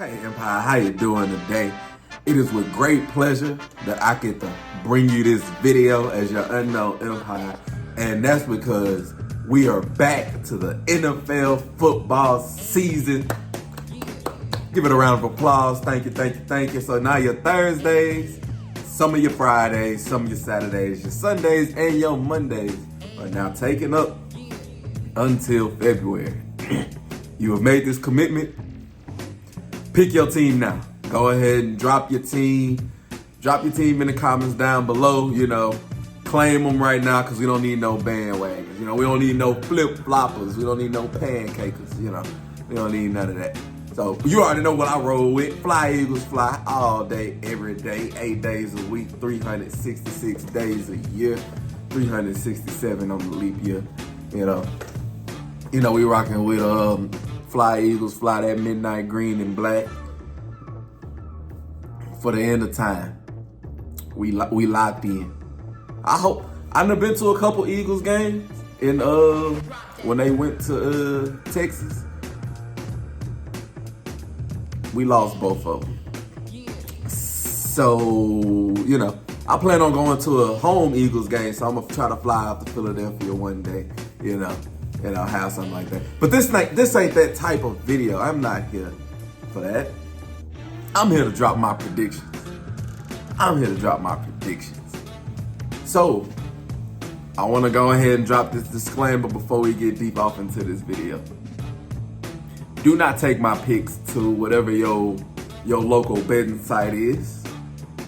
Hey Empire, how you doing today? It is with great pleasure that I get to bring you this video as your unknown Empire, and that's because we are back to the NFL football season. Give it a round of applause. Thank you, thank you, thank you. So now your Thursdays, some of your Fridays, some of your Saturdays, your Sundays, and your Mondays are now taken up until February. You have made this commitment. Pick your team now. Go ahead and drop your team. Drop your team in the comments down below. Claim them right now because we don't need no bandwagons. We don't need no flip-floppers. We don't need no pancakers. We don't need none of that. So you already know what I roll with. Fly Eagles fly all day, every day, 8 days a week, 366 days a year, 367 on the leap year. We rocking with Fly Eagles, fly that midnight green and black for the end of time. We locked in. I've been to a couple Eagles games in when they went to Texas. We lost both of them. So, I plan on going to a home Eagles game, so I'm gonna try to fly out to Philadelphia one day, and I'll have something like that. But this ain't that type of video. I'm not here for that. I'm here to drop my predictions. So, I want to go ahead and drop this disclaimer before we get deep off into this video. Do not take my picks to whatever your local betting site is.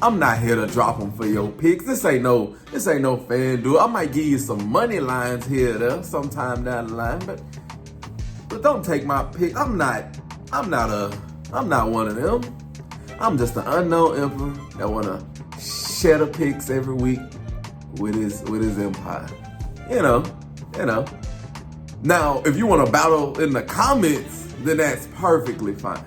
I'm not here to drop them for your picks. This ain't no FanDuel. I might give you some money lines here or there sometime down the line, but don't take my pick. I'm not one of them. I'm just an unknown emperor that wanna share the picks every week with his empire. Now, if you want to battle in the comments, then that's perfectly fine.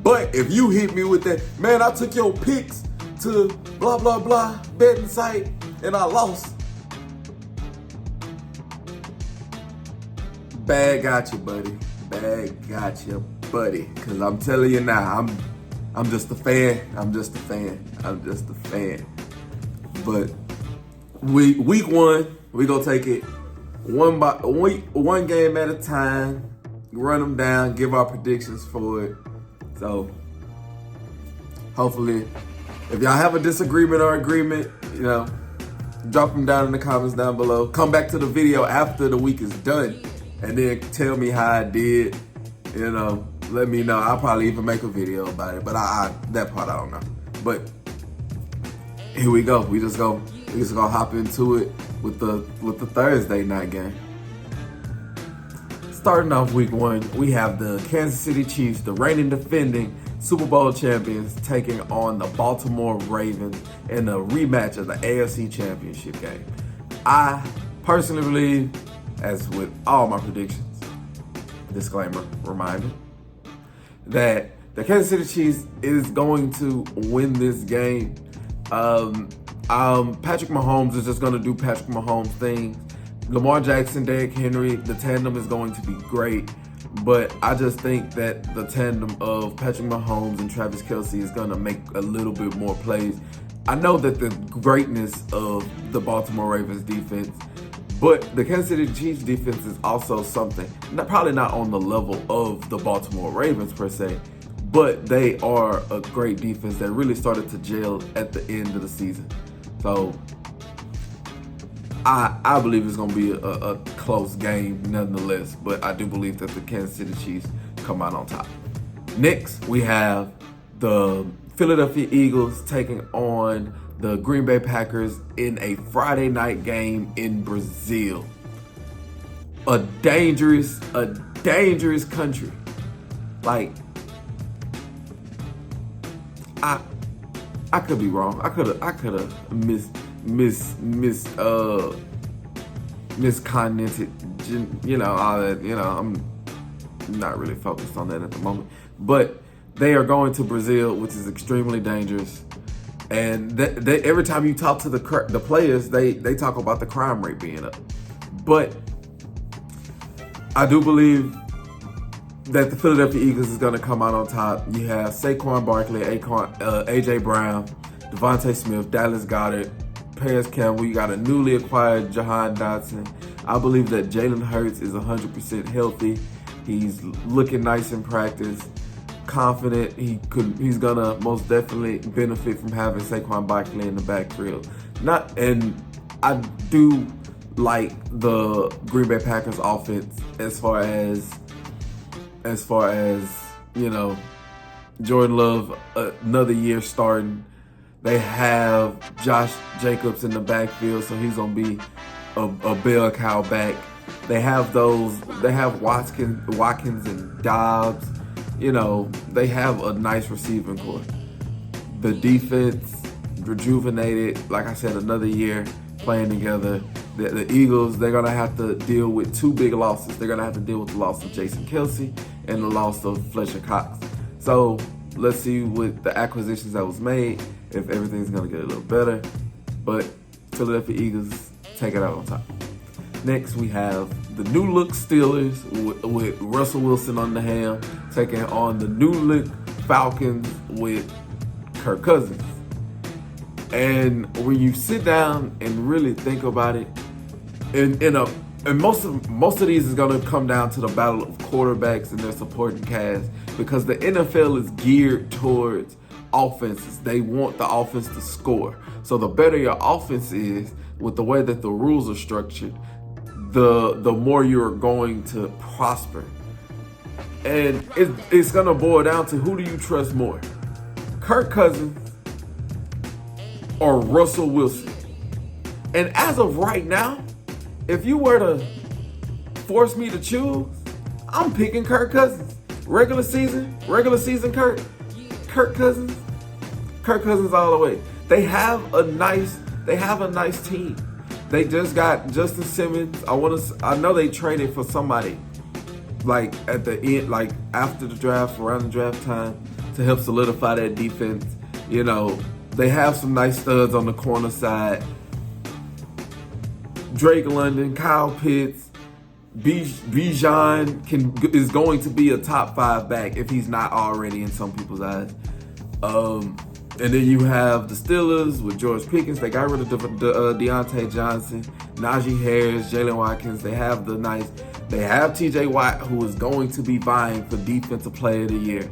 But if you hit me with that, man, I took your picks to blah, blah, blah betting site and I lost. Bad got you, buddy. Cause I'm telling you now, I'm just a fan. But week one, we gonna take it one game at a time, run them down, give our predictions for it. So hopefully, if y'all have a disagreement or agreement, drop them down in the comments down below. Come back to the video after the week is done and then tell me how I did. Let me know. I'll probably even make a video about it, but that part I don't know. But here we go. We just gonna hop into it with the Thursday night game. Starting off week one, we have the Kansas City Chiefs, the reigning defending Super Bowl champions, taking on the Baltimore Ravens in a rematch of the AFC Championship game. I personally believe, as with all my predictions, disclaimer, reminder, that the Kansas City Chiefs is going to win this game. Patrick Mahomes is just going to do Patrick Mahomes things. Lamar Jackson, Derrick Henry, the tandem is going to be great, but I just think that the tandem of Patrick Mahomes and Travis Kelce is going to make a little bit more plays. I know that the greatness of the Baltimore Ravens defense, but the Kansas City Chiefs defense is also something, probably not on the level of the Baltimore Ravens per se, but they are a great defense that really started to gel at the end of the season. So I believe it's going to be a close game nonetheless, but I do believe that the Kansas City Chiefs come out on top. Next, we have the Philadelphia Eagles taking on the Green Bay Packers in a Friday night game in Brazil. A dangerous country. Like, I could be wrong. I could have misconducted, all that. I'm not really focused on that at the moment. But they are going to Brazil, which is extremely dangerous. And every time you talk to the players, they talk about the crime rate being up. But I do believe that the Philadelphia Eagles is going to come out on top. You have Saquon Barkley, A.J. Brown, Devontae Smith, Dallas Goedert, Paris Campbell. You got a newly acquired Jahan Dotson. I believe that Jalen Hurts is 100% healthy. He's looking nice in practice, confident. He's gonna most definitely benefit from having Saquon Barkley in the backfield. I do like the Green Bay Packers offense as far as Jordan Love another year starting. They have Josh Jacobs in the backfield, so he's gonna be a bell cow back. They have Watkins and Dobbs. They have a nice receiving core. The defense rejuvenated, like I said, another year playing together. The Eagles, they're gonna have to deal with two big losses. They're gonna have to deal with the loss of Jason Kelce and the loss of Fletcher Cox. So let's see with the acquisitions that was made, if everything's gonna get a little better. But Philadelphia Eagles take it out on top. Next, we have the new look Steelers with Russell Wilson on the helm, taking on the new look Falcons with Kirk Cousins. And when you sit down and really think about it, and most of these is going to come down to the battle of quarterbacks and their supporting cast, because the NFL is geared towards offenses. They want the offense to score. So the better your offense is, with the way that the rules are structured, the more you're going to prosper. And it's going to boil down to, who do you trust more, Kirk Cousins or Russell Wilson? And as of right now, if you were to force me to choose, I'm picking Kirk Cousins. Regular season Kirk Cousins all the way. They have a nice team. They just got Justin Simmons. I know they traded for somebody like at the end, like after the draft, around the draft time, to help solidify that defense. They have some nice studs on the corner side. Drake London, Kyle Pitts, Bijan is going to be a top 5 back if he's not already in some people's eyes. And then you have the Steelers with George Pickens. They got rid of Deontay Johnson, Najee Harris, Jalen Watkins. They have TJ Watt, who is going to be vying for Defensive Player of the Year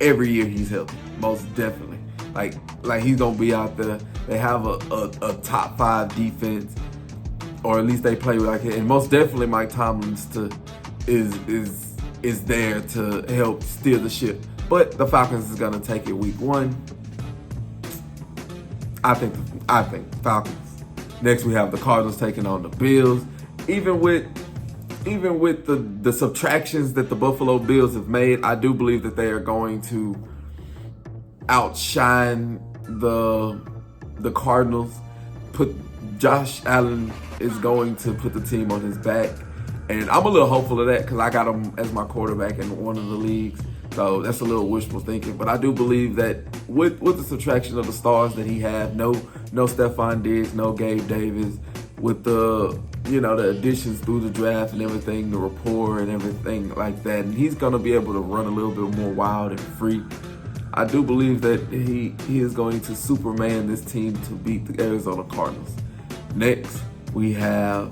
every year he's healthy, most definitely. Like he's gonna be out there. They have a top 5 defense, or at least they play like it. And most definitely Mike Tomlins is there to help steer the ship. But the Falcons is gonna take it week 1. I think Falcons. Next, we have the Cardinals taking on the Bills. Even with the subtractions that the Buffalo Bills have made, I do believe that they are going to outshine the Cardinals. Josh Allen is going to put the team on his back, and I'm a little hopeful of that because I got him as my quarterback in one of the leagues. So that's a little wishful thinking, but I do believe that with the subtraction of the stars that he had, no Stephon Diggs, no Gabe Davis, with the additions through the draft and everything, the rapport and everything like that, and he's gonna be able to run a little bit more wild and free. I do believe that he is going to Superman this team to beat the Arizona Cardinals. Next, we have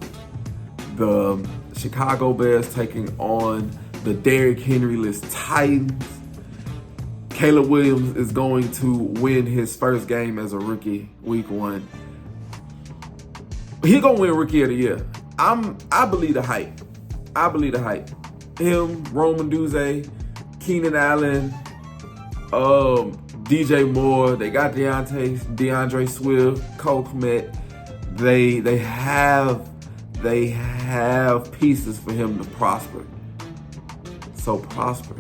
the Chicago Bears taking on the Derrick Henry-less Titans. Caleb Williams is going to win his first game as a rookie week 1. He gonna win Rookie of the Year. I believe the hype. Him, Roman Duze, Keenan Allen, DJ Moore. They got DeAndre Swift, Cole Kmet. They have pieces for him to prosper. So prosper.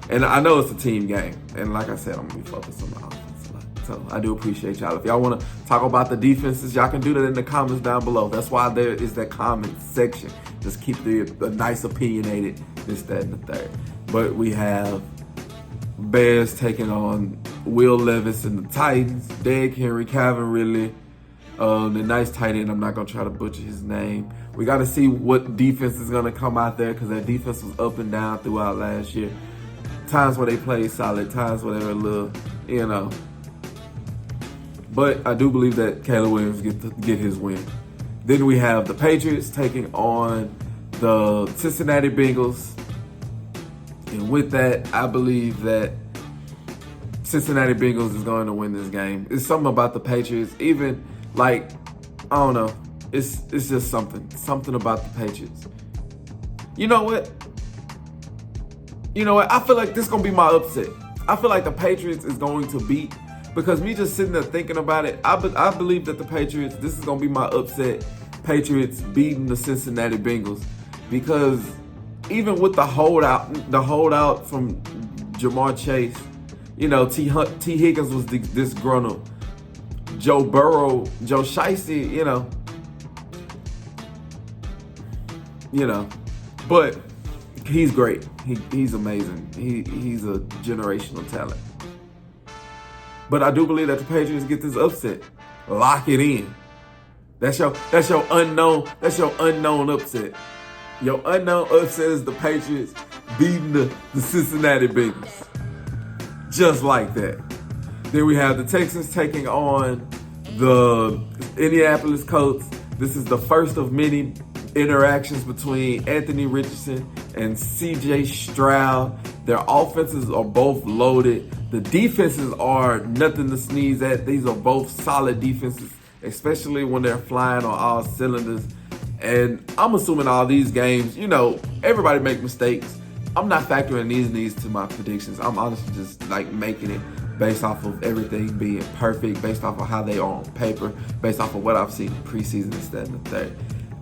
And I know it's a team game. And like I said, I'm going to be focused on the offense a lot. So I do appreciate y'all. If y'all want to talk about the defenses, y'all can do that in the comments down below. That's why there is that comment section. Just keep the nice opinionated, this, that, and the third. But we have Bears taking on Will Levis and the Titans. Derrick Henry, Calvin Ridley, The nice tight end, I'm not going to try to butcher his name. We got to see what defense is going to come out there because that defense was up and down throughout last year. Times where they played solid, times where they were a little, But I do believe that Caleb Williams get his win. Then we have the Patriots taking on the Cincinnati Bengals. And with that, I believe that Cincinnati Bengals is going to win this game. It's something about the Patriots, even I don't know. It's just something about the Patriots. You know what? I feel like this is going to be my upset. I feel like the Patriots is going to beat, because me just sitting there thinking about it, I believe that the Patriots, this is going to be my upset. Patriots beating the Cincinnati Bengals, because even with the holdout from Jamar Chase, T. Higgins was disgruntled. Joe Shiesty, but he's great. He's amazing. He's a generational talent. But I do believe that the Patriots get this upset. Lock it in. That's your unknown upset. Your unknown upset is the Patriots beating the Cincinnati Bengals. Just like that. Then we have the Texans taking on the Indianapolis Colts. This is the first of many interactions between Anthony Richardson and C.J. Stroud. Their offenses are both loaded. The defenses are nothing to sneeze at. These are both solid defenses, especially when they're flying on all cylinders. And I'm assuming all these games, everybody make mistakes. I'm not factoring these to my predictions. I'm honestly just making it based off of everything being perfect, based off of how they are on paper, based off of what I've seen in preseason instead of the third.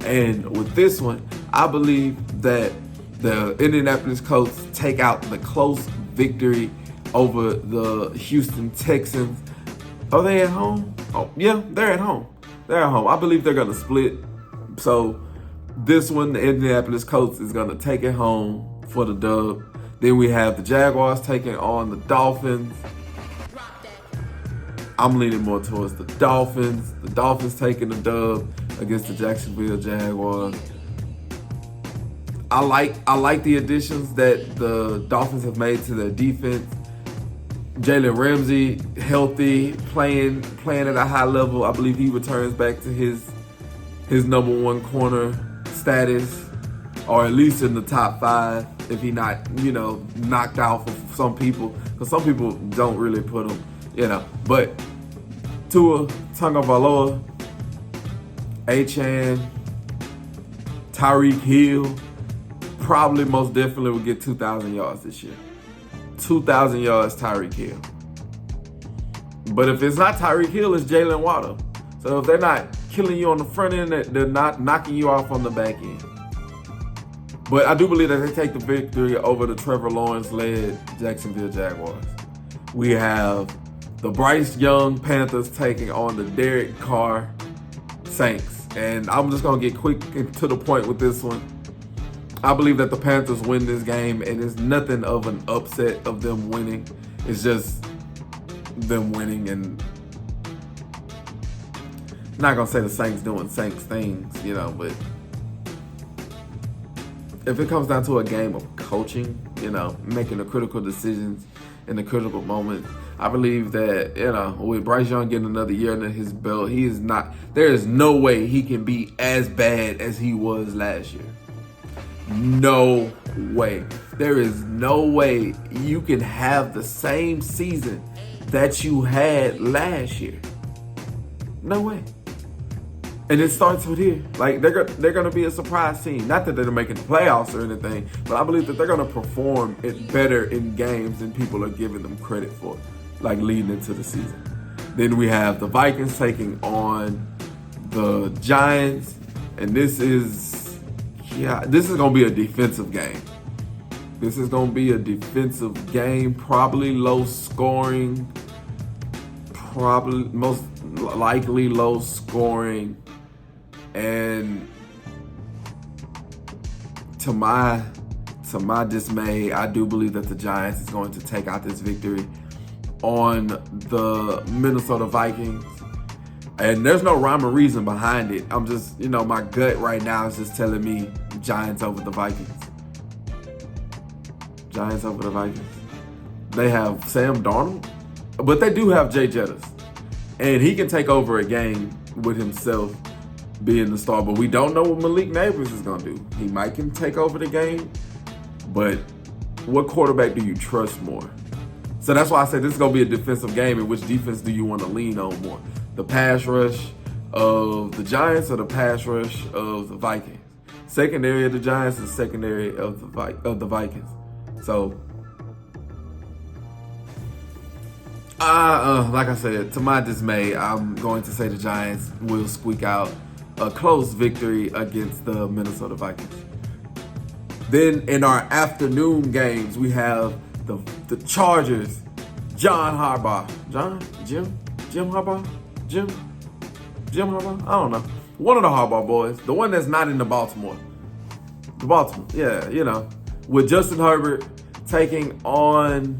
And with this one, I believe that the Indianapolis Colts take out the close victory over the Houston Texans. Are they at home? Oh, yeah, they're at home. They're at home. I believe they're going to split. So this one, the Indianapolis Colts is going to take it home for the dub. Then we have the Jaguars taking on the Dolphins. I'm leaning more towards the Dolphins. The Dolphins taking the dub against the Jacksonville Jaguars. I like the additions that the Dolphins have made to their defense. Jalen Ramsey, healthy, playing at a high level. I believe he returns back to his number one corner status, or at least in the top 5 if he not, knocked out for some people, because some people don't really put him, But Tua Tagovailoa, Achane, Tyreek Hill, probably most definitely will get 2,000 yards this year. 2,000 yards, Tyreek Hill. But if it's not Tyreek Hill, it's Jalen Waddle. So if they're not killing you on the front end, they're not knocking you off on the back end. But I do believe that they take the victory over the Trevor Lawrence-led Jacksonville Jaguars. We have the Bryce Young Panthers taking on the Derek Carr Saints. And I'm just going to get quick and to the point with this one. I believe that the Panthers win this game, and it's nothing of an upset of them winning. It's just them winning, and I'm not going to say the Saints doing Saints things, but if it comes down to a game of coaching, making the critical decisions in the critical moments, I believe that, with Bryce Young getting another year under his belt, there is no way he can be as bad as he was last year. No way. There is no way you can have the same season that you had last year. No way. And it starts with here. They're going to be a surprise team. Not that they're making the playoffs or anything, but I believe that they're going to perform it better in games than people are giving them credit for, leading into the season. Then we have the Vikings taking on the Giants, and this is going to be a defensive game. This is going to be a defensive game, probably low scoring, probably most likely low scoring. And to my dismay, I do believe that the Giants is going to take out this victory on the Minnesota Vikings. And there's no rhyme or reason behind it. I'm just, my gut right now is just telling me Giants over the Vikings. Giants over the Vikings. They have Sam Darnold, but they do have Jay Jettis. And he can take over a game with himself being the star. But we don't know what Malik Neighbors is going to do. He might can take over the game, but what quarterback do you trust more? So that's why I said this is going to be a defensive game. And which defense do you want to lean on more? The pass rush of the Giants or the pass rush of the Vikings? Secondary of the Giants and secondary of the Vikings. So, like I said, to my dismay, I'm going to say the Giants will squeak out a close victory against the Minnesota Vikings. Then in our afternoon games, we have the Chargers, Jim Harbaugh, I don't know. One of the Harbaugh boys, the one that's not in the Baltimore. Yeah, with Justin Herbert taking on,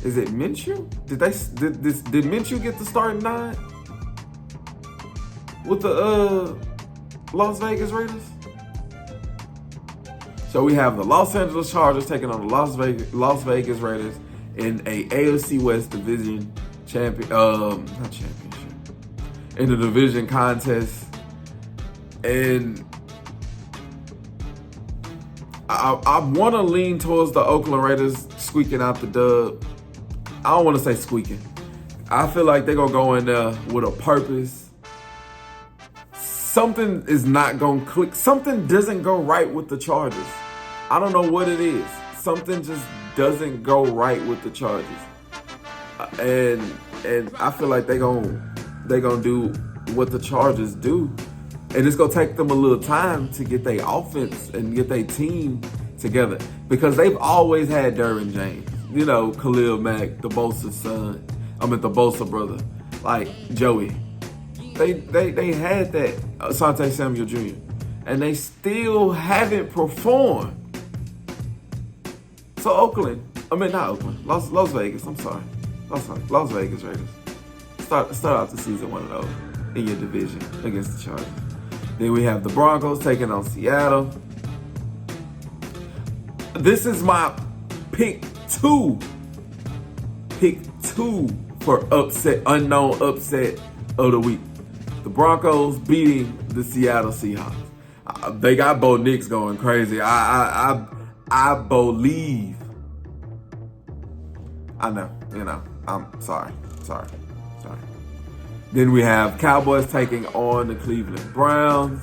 is it Minshew? Did Minshew get the starting 9 with the Las Vegas Raiders? So we have the Los Angeles Chargers taking on the Las Vegas Raiders in a AFC West division in the division contest. And I want to lean towards the Oakland Raiders squeaking out the dub. I don't want to say squeaking. I feel like they're going to go in there with a purpose. Something is not going to click. Something doesn't go right with the Chargers. I don't know what it is. Something just doesn't go right with the Chargers. And I feel like they're gonna do what the Chargers do. And it's going to take them a little time to get their offense and get their team together. Because they've always had Derwin James. Khalil Mack, the Bosa son. The Bosa brother. Like Joey. They had that Asante Samuel Jr. And they still haven't performed. So Las Vegas, I'm sorry. Las Vegas Raiders. Start out the season 1-0 in your division against the Chargers. Then we have the Broncos taking on Seattle. This is my pick two for unknown upset of the week. The Broncos beating the Seattle Seahawks. They got Bo Nix going crazy. I believe. I know. I'm sorry. Then we have Cowboys taking on the Cleveland Browns.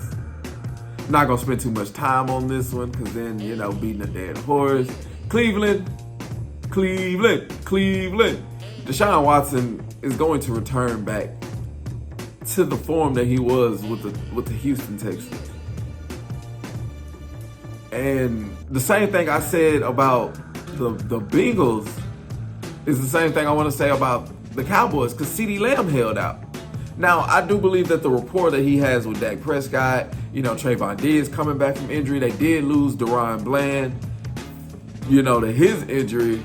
I'm not going to spend too much time on this one because then, beating a dead horse. Cleveland. Deshaun Watson is going to return back to the form that he was with the Houston Texans. And the same thing I said about the Bengals is the same thing I want to say about the Cowboys because CeeDee Lamb held out. Now, I do believe that the rapport that he has with Dak Prescott, Trayvon Diggs coming back from injury. They did lose DaRon Bland, to his injury.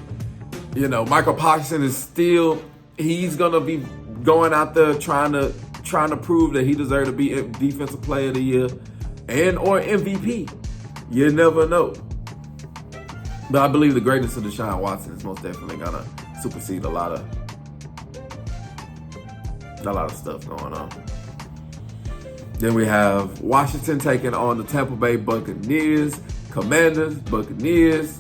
Michael Paxton is still, he's going to be going out there trying to prove that he deserves to be Defensive Player of the Year or MVP. You never know. But I believe the greatness of Deshaun Watson is most definitely going to supersede a lot of stuff going on. Then we have Washington taking on the Tampa Bay Buccaneers. Buccaneers.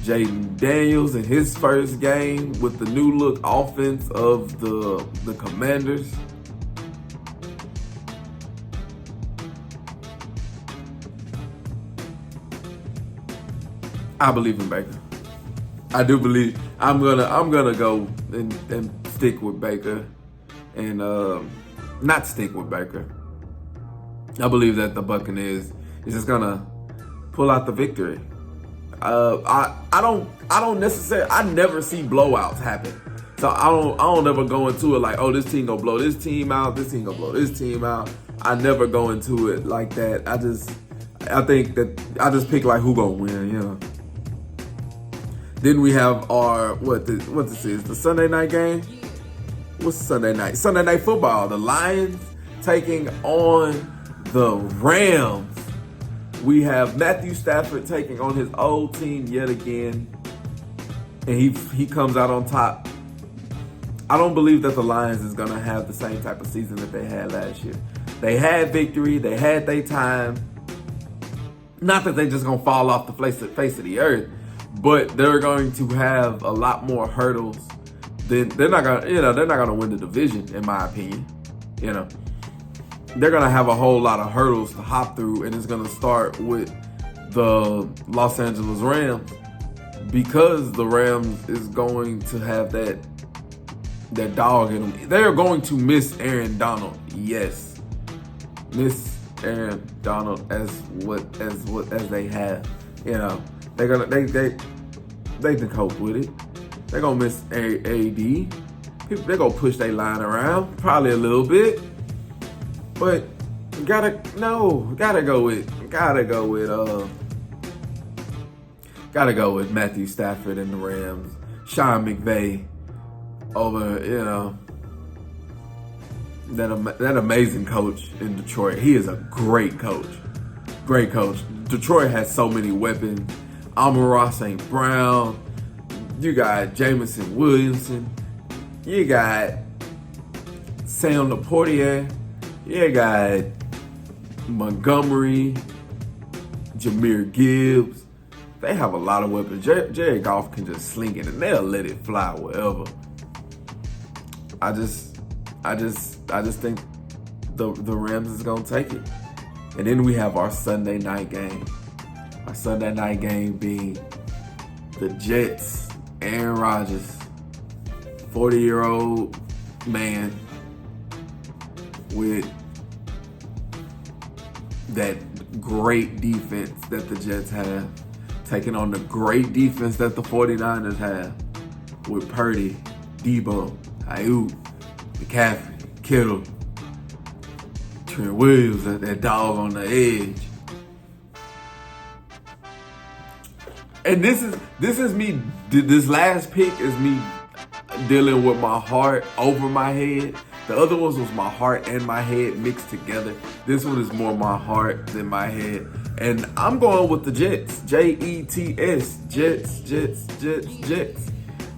Jaden Daniels in his first game with the new look offense of the Commanders. I believe in Baker. I do believe I'm gonna go and stick with Baker and not stick with Baker. I believe that the Buccaneers is just gonna pull out the victory. I don't necessarily. I never see blowouts happen, so I don't ever go into it like, oh, this team gonna blow this team out, this team gonna blow this team out. I never go into it like that. I think that I just pick like who gonna win, Then we have our what this is, the Sunday night game. what's Sunday night? Sunday Night Football. The Lions taking on the Rams. We have Matthew Stafford taking on his old team yet again, and he comes out on top. I don't believe that the Lions is going to have the same type of season that they had last year. They had victory. They had their time. Not that they're just going to fall off the face of the earth, but they're going to have a lot more hurdles. They're not going to win the division, in my opinion. They're going to have a whole lot of hurdles to hop through, and it's going to start with the Los Angeles Rams, because the Rams is going to have that dog in them. They're going to miss Aaron Donald. Yes. Miss Aaron Donald as they have. They can cope with it. They're gonna miss AD. They're gonna push their line around probably a little bit, but gotta go with Matthew Stafford and the Rams. Sean McVay over that amazing coach in Detroit. He is a great coach. Great coach. Detroit has so many weapons. Amon-Ra St. Brown. You got Jameson Williamson. You got Sam Laportier. You got Montgomery. Jahmyr Gibbs. They have a lot of weapons. Jared Goff can just sling it and they'll let it fly wherever. I just think the Rams is gonna take it. And then we have our Sunday night game. Our Sunday night game being the Jets, Aaron Rodgers, 40-year-old man with that great defense that the Jets have, taking on the great defense that the 49ers have with Purdy, Debo, Ayuk, McCaffrey, Kittle, Trent Williams, that dog on the edge. And this is me. This last pick is me dealing with my heart over my head. The other ones was my heart and my head mixed together. This one is more my heart than my head. And I'm going with the Jets. Jets. Jets.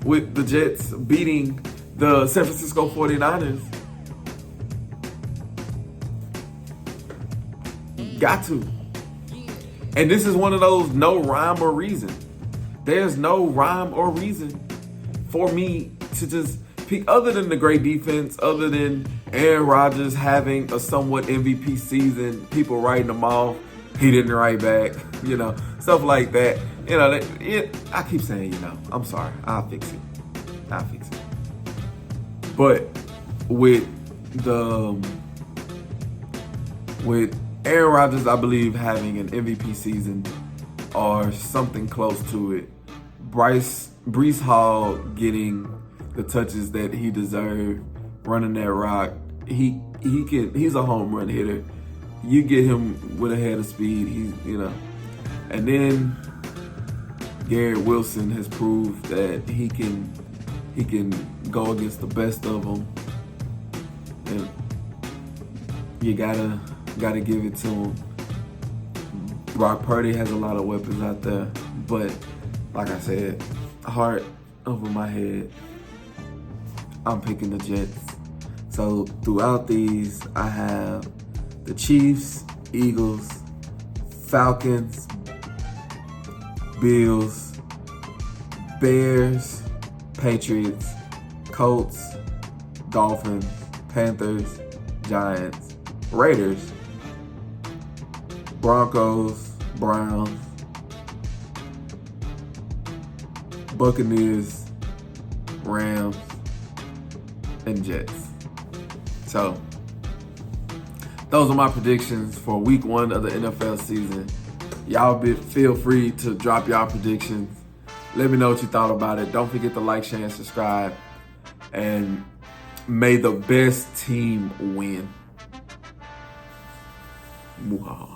With the Jets beating the San Francisco 49ers. Got to. And this is one of those no rhyme or reason. There's no rhyme or reason for me to just pick, other than the great defense, other than Aaron Rodgers having a somewhat MVP season, people writing him off, he didn't write back, stuff like that. I keep saying, I'm sorry, I'll fix it. But with Aaron Rodgers, I believe, having an MVP season or something close to it, Breece Hall getting the touches that he deserved, running that rock, he's a home run hitter. You get him with a head of speed, and then Garrett Wilson has proved that he can go against the best of them, and you gotta give it to him. Brock Purdy has a lot of weapons out there, but like I said, heart over my head, I'm picking the Jets. So throughout these, I have the Chiefs, Eagles, Falcons, Bills, Bears, Patriots, Colts, Dolphins, Panthers, Giants, Raiders, Broncos, Browns, Buccaneers, Rams, and Jets. So those are my predictions for week 1 of the NFL season. Y'all feel free to drop y'all predictions. Let me know what you thought about it. Don't forget to like, share, and subscribe. And may the best team win. Mwah.